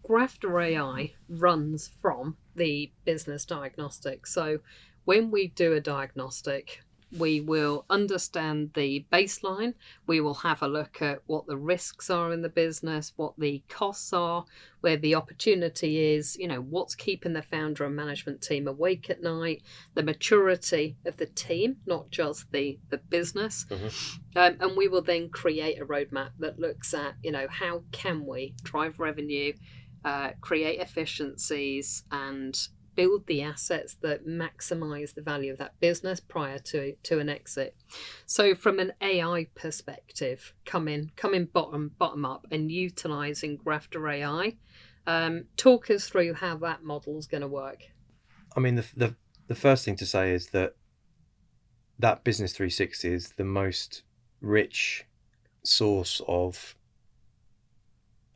Grafter AI runs from the business diagnostic. So when we do a diagnostic, we will understand the baseline. We will have a look at what the risks are in the business, what the costs are, where the opportunity is, what's keeping the founder and management team awake at night, the maturity of the team, not just the business. And we will then create a roadmap that looks at, how can we drive revenue, create efficiencies, and build the assets that maximize the value of that business prior to an exit. So from an AI perspective, coming bottom up and utilizing Grafter AI, talk us through how that model is going to work. I mean, the first thing to say is that Business 360 is the most rich source of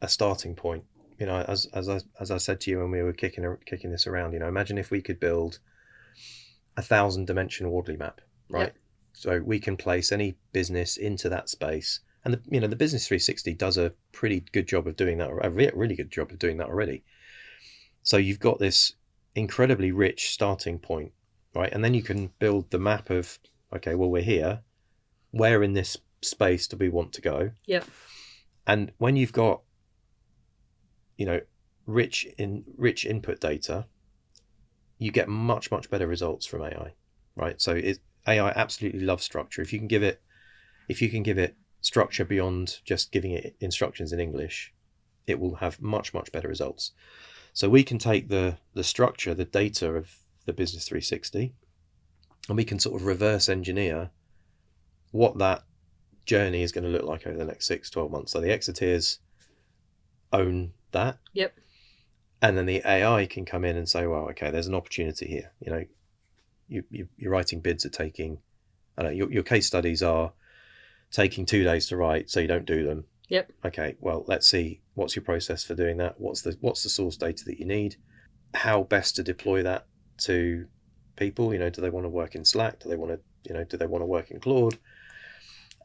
a starting point. As I said to you when we were kicking this around, imagine if we could build 1,000-dimension Wardley map, right? Yep. So we can place any business into that space, and the Business 360 does a pretty good job of doing that, a really good job of doing that already. So you've got this incredibly rich starting point, right? And then you can build the map of, okay, well, we're here. Where in this space do we want to go? Yep. And when you've got rich input data, you get much better results from AI, right? So AI absolutely loves structure. If you can give it structure beyond just giving it instructions in English, it will have much better results. So we can take the structure, the data of the Business 360, and we can sort of reverse engineer what that journey is going to look like over the next 6-12 months. So the exiteers own that. Yep. And then the AI can come in and say, well, okay, there's an opportunity here. You're writing bids are taking, I don't know, your case studies are taking 2 days to write, so you don't do them. Yep. Okay, well, let's see, what's your process for doing that? What's the source data that you need? How best to deploy that to people? Do they want to work in Slack? Do they want to work in Claude?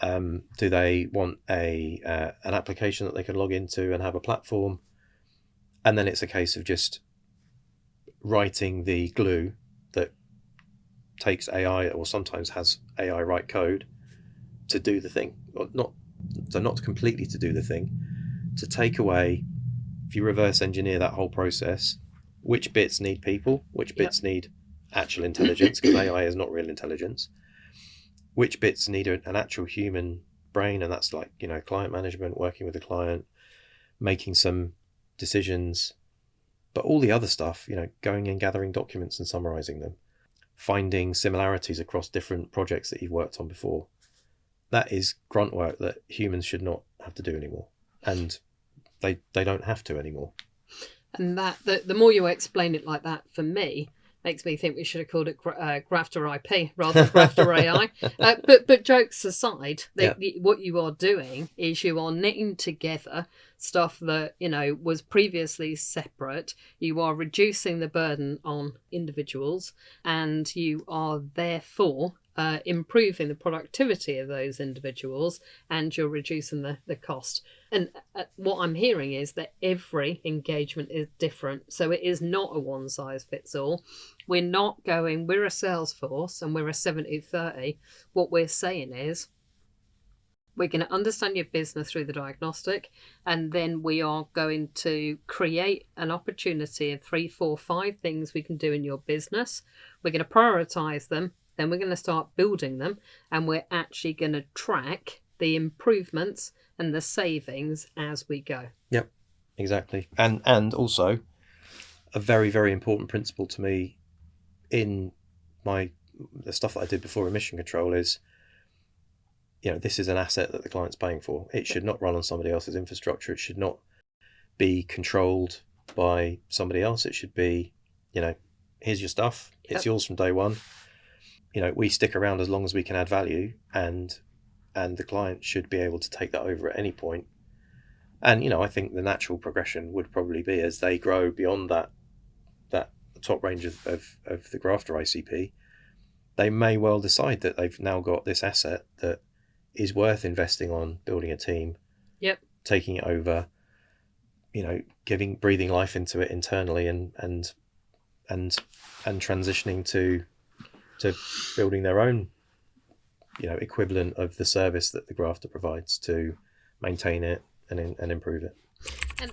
Do they want an application that they can log into and have a platform? And then it's a case of just writing the glue that takes AI, or sometimes has AI write code to do the thing, or not completely to do the thing, to take away, if you reverse engineer that whole process, which bits need people, which bits need actual intelligence, because AI is not real intelligence, which bits need an actual human brain, and that's like, client management, working with the client, making some decisions, but all the other stuff, going and gathering documents and summarizing them, finding similarities across different projects that you've worked on before. That is grunt work that humans should not have to do anymore, and they don't have to anymore. And that the more you explain it like that, for me, makes me think we should have called it Grafter IP rather than Grafter AI. But jokes aside, what you are doing is you are knitting together stuff that was previously separate. You are reducing the burden on individuals, and you are therefore improving the productivity of those individuals, and you're reducing the cost. And what I'm hearing is that every engagement is different. So it is not a one size fits all. We're a sales force and we're a 70-30. What we're saying is, we're going to understand your business through the diagnostic, and then we are going to create an opportunity of 3, 4, 5 things we can do in your business. We're going to prioritize them. Then we're going to start building them, and we're actually going to track the improvements and the savings as we go. Yep, exactly. And also a very, very important principle to me in the stuff that I did before emission control is, this is an asset that the client's paying for. It should not run on somebody else's infrastructure. It should not be controlled by somebody else. It should be, here's your stuff. It's yours from day one. We stick around as long as we can add value, and the client should be able to take that over at any point. And, I think the natural progression would probably be, as they grow beyond that top range of the Grafter ICP, they may well decide that they've now got this asset that is worth investing on, building a team, Yep. taking it over, breathing life into it internally, and transitioning to building their own equivalent of the service that the grafter provides to maintain it and improve it. And